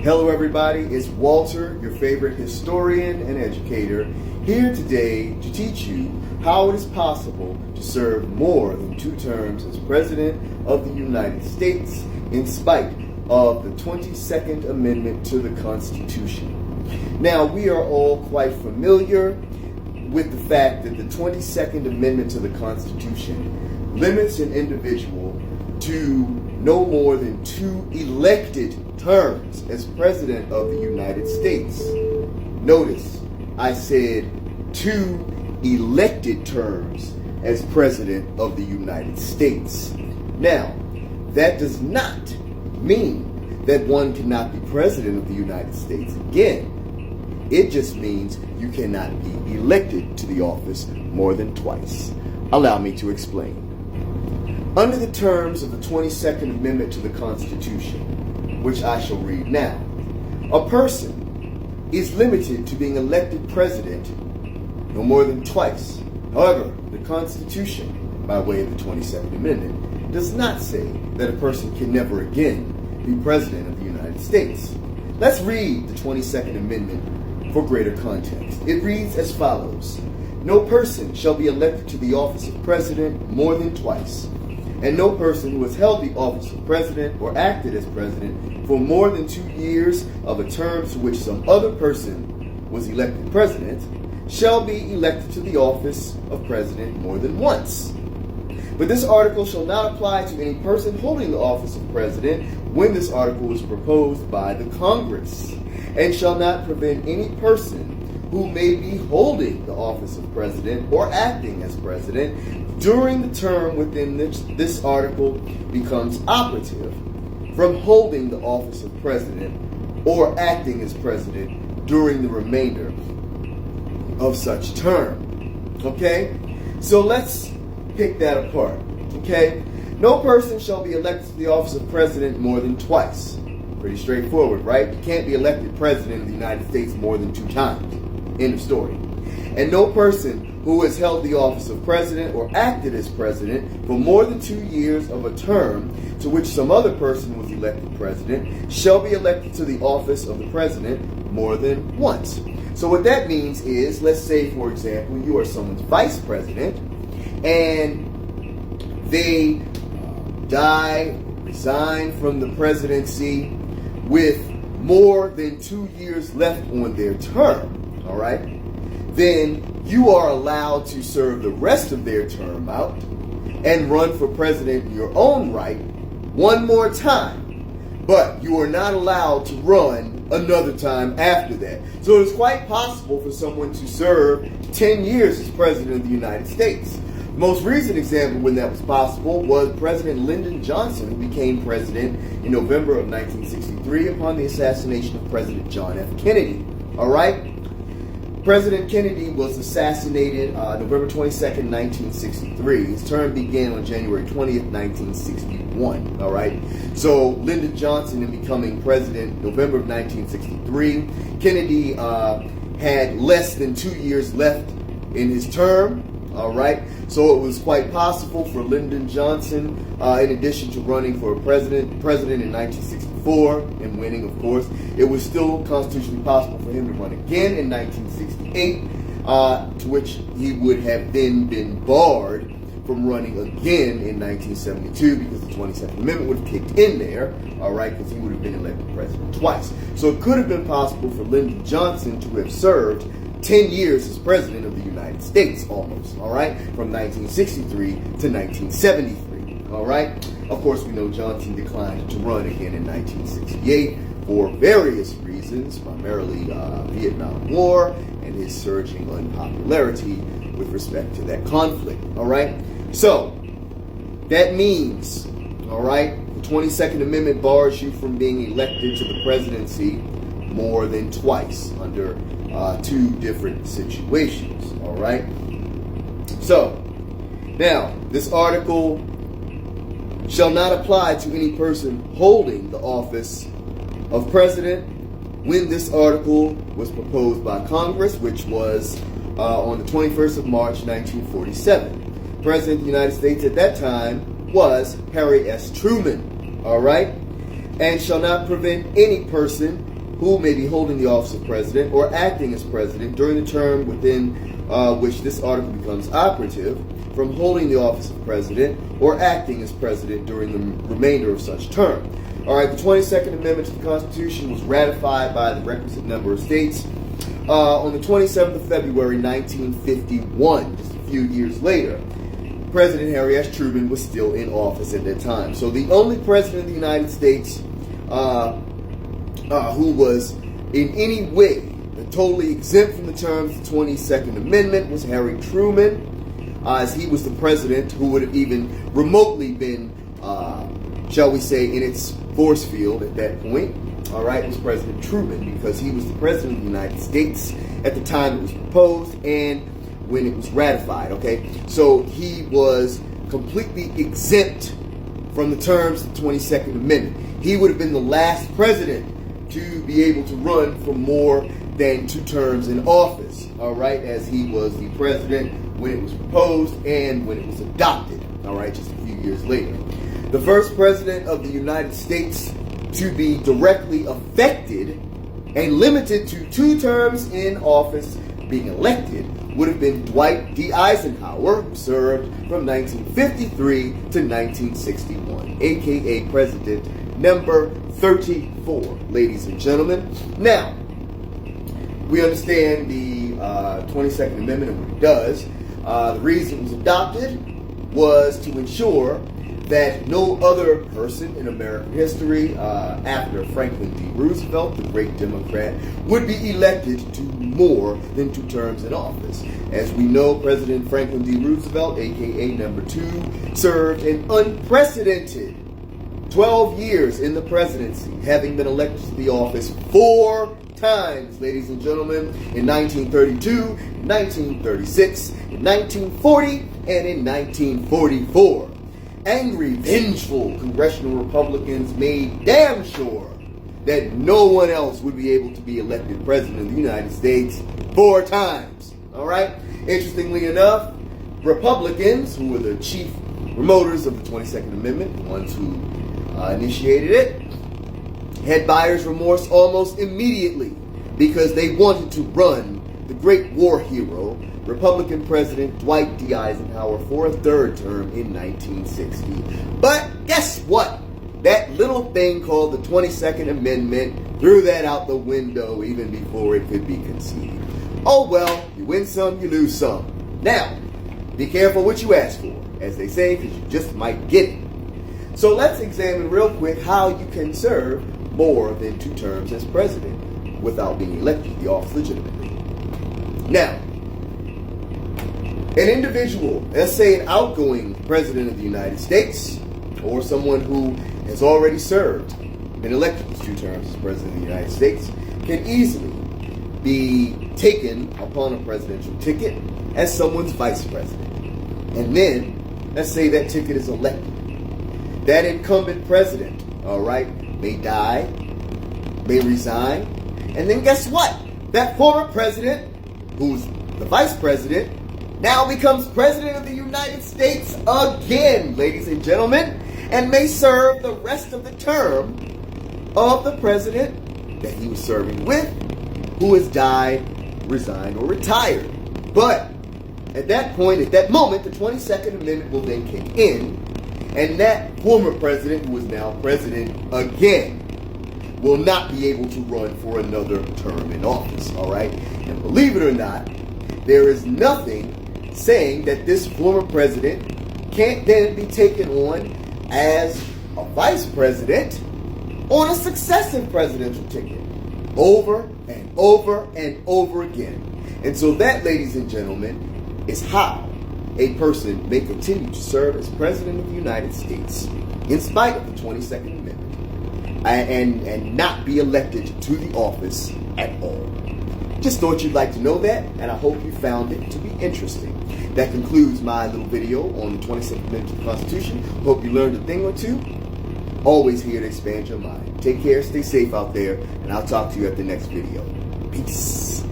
Hello everybody, it's Walter, your favorite historian and educator, here today to teach you how it is possible to serve more than 2 terms as President of the United States in spite of the 22nd Amendment to the Constitution. Now, we are all quite familiar with the fact that the 22nd Amendment to the Constitution limits an individual to no more than 2 elected terms as President of the United States. Notice, I said 2 elected terms as President of the United States. Now, that does not mean that one cannot be President of the United States again. It just means you cannot be elected to the office more than twice. Allow me to explain. Under the terms of the 22nd Amendment to the Constitution, which I shall read now, a person is limited to being elected president no more than twice. However, the Constitution, by way of the 22nd Amendment, does not say that a person can never again be president of the United States. Let's read the 22nd Amendment for greater context. It reads as follows: "No person shall be elected to the office of president more than twice, and no person who has held the office of president or acted as president for more than 2 years of a term to which some other person was elected president shall be elected to the office of president more than once. But this article shall not apply to any person holding the office of president when this article was proposed by the Congress, and shall not prevent any person who may be holding the office of president or acting as president during the term within which this article becomes operative from holding the office of president or acting as president during the remainder of such term." Okay? So let's pick that apart. Okay? No person shall be elected to the office of president more than twice. Pretty straightforward, right? You can't be elected president of the United States more than 2 times. End of story. And no person who has held the office of president or acted as president for more than 2 years of a term to which some other person was elected president shall be elected to the office of the president more than once. So what that means is, let's say, for example, you are someone's vice president and they die, resign from the presidency with more than 2 years left on their term, all right? Then you are allowed to serve the rest of their term out and run for president in your own right one more time. But you are not allowed to run another time after that. So it's quite possible for someone to serve 10 years as president of the United States. The most recent example when that was possible was President Lyndon Johnson, who became president in November of 1963 upon the assassination of President John F. Kennedy. All right? President Kennedy was assassinated November 22nd, 1963. His term began on January 20th, 1961. All right. So Lyndon Johnson, in becoming president November of 1963, Kennedy had less than 2 years left in his term. All right. So it was quite possible for Lyndon Johnson, in addition to running for president in 1964 and winning, of course, it was still constitutionally possible for him to run again in 1968, to which he would have then been barred from running again in 1972 because the 22nd Amendment would have kicked in there, all right, because he would have been elected president twice. So it could have been possible for Lyndon Johnson to have served 10 years as president of the United States, almost, all right, from 1963 to 1973, all right. Of course, we know Johnson declined to run again in 1968 for various reasons, primarily Vietnam War and his surging unpopularity with respect to that conflict, all right. So that means, all right, the 22nd Amendment bars you from being elected to the presidency more than twice under 2 different situations, all right? So, now, this article shall not apply to any person holding the office of president when this article was proposed by Congress, which was on the 21st of March, 1947. President of the United States at that time was Harry S. Truman, all right? and shall not prevent any person who may be holding the office of president or acting as president during the term within which this article becomes operative from holding the office of president or acting as president during the remainder of such term. All right, the 22nd Amendment to the Constitution was ratified by the requisite number of states on the 27th of February, 1951, just a few years later. President Harry S. Truman was still in office at that time. So the only president of the United States who was in any way totally exempt from the terms of the 22nd Amendment was Harry Truman, as he was the president who would have even remotely been, shall we say, in its force field at that point. All right, was President Truman, because he was the president of the United States at the time it was proposed and when it was ratified. Okay, so he was completely exempt from the terms of the 22nd Amendment. He would have been the last president to be able to run for more than 2 terms in office, all right, as he was the president when it was proposed and when it was adopted, all right, just a few years later. The first president of the United States to be directly affected and limited to 2 terms in office being elected would have been Dwight D. Eisenhower, who served from 1953 to 1961, aka President number 34, ladies and gentlemen. Now, we understand the 22nd Amendment and what it does. The reason it was adopted was to ensure that no other person in American history after Franklin D. Roosevelt, the great Democrat, would be elected to more than 2 terms in office. As we know, President Franklin D. Roosevelt, aka number 2, served an unprecedented 12 years in the presidency, having been elected to the office 4 times, ladies and gentlemen, in 1932, 1936, in 1940, and in 1944. Angry, vengeful congressional Republicans made damn sure that no one else would be able to be elected president of the United States 4 times. All right? Interestingly enough, Republicans, who were the chief promoters of the 22nd Amendment, the ones who initiated it, had buyer's remorse almost immediately because they wanted to run the great war hero, Republican President Dwight D. Eisenhower, for a 3rd term in 1960. But guess what? That little thing called the 22nd Amendment threw that out the window even before it could be conceived. Oh well, you win some, you lose some. Now, be careful what you ask for, as they say, because you just might get it. So let's examine real quick how you can serve more than 2 terms as president without being elected to the office legitimately. Now, an individual, let's say an outgoing president of the United States, or someone who has already served, been elected to 2 terms as president of the United States, can easily be taken upon a presidential ticket as someone's vice president. And then, let's say that ticket is elected. That incumbent president, all right, may die, may resign, and then guess what? That former president, who's the vice president, now becomes president of the United States again, ladies and gentlemen, and may serve the rest of the term of the president that he was serving with, who has died, resigned, or retired. But at that point, at that moment, the 22nd Amendment will then kick in, and that former president, who is now president again, will not be able to run for another term in office, all right? And believe it or not, there is nothing saying that this former president can't then be taken on as a vice president on a successive presidential ticket over and over and over again. And so that, ladies and gentlemen, is how a person may continue to serve as president of the United States in spite of the 22nd Amendment and not be elected to the office at all. Just thought you'd like to know that, and I hope you found it to be interesting. That concludes my little video on the 22nd Amendment to the Constitution. Hope you learned a thing or two. Always here to expand your mind. Take care, stay safe out there, and I'll talk to you at the next video. Peace.